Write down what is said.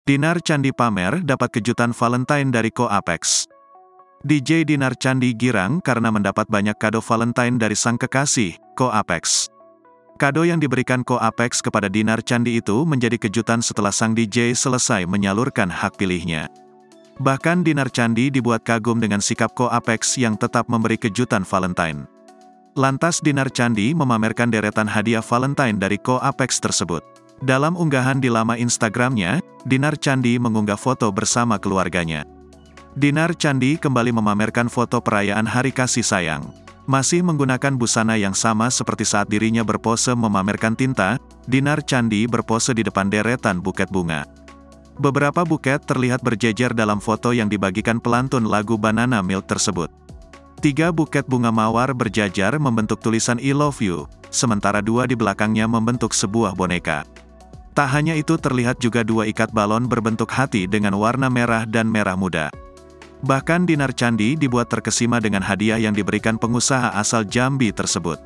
Dinar Candi pamer dapat kejutan Valentine dari Ko Apex. DJ Dinar Candi girang karena mendapat banyak kado Valentine dari sang kekasih, Ko Apex. Kado yang diberikan Ko Apex kepada Dinar Candi itu menjadi kejutan setelah sang DJ selesai menyalurkan hak pilihnya. Bahkan Dinar Candi dibuat kagum dengan sikap Ko Apex yang tetap memberi kejutan Valentine. Lantas Dinar Candi memamerkan deretan hadiah Valentine dari Ko Apex tersebut. Dalam unggahan di laman Instagramnya, Dinar Candi mengunggah foto bersama keluarganya. Dinar Candi kembali memamerkan foto perayaan Hari Kasih Sayang. Masih menggunakan busana yang sama seperti saat dirinya berpose memamerkan tinta, Dinar Candi berpose di depan deretan buket bunga. Beberapa buket terlihat berjejer dalam foto yang dibagikan pelantun lagu Banana Milk tersebut. 3 buket bunga mawar berjajar membentuk tulisan I love you, sementara 2 di belakangnya membentuk sebuah boneka. Tak hanya itu, terlihat juga 2 ikat balon berbentuk hati dengan warna merah dan merah muda. Bahkan Dinar Candi dibuat terkesima dengan hadiah yang diberikan pengusaha asal Jambi tersebut.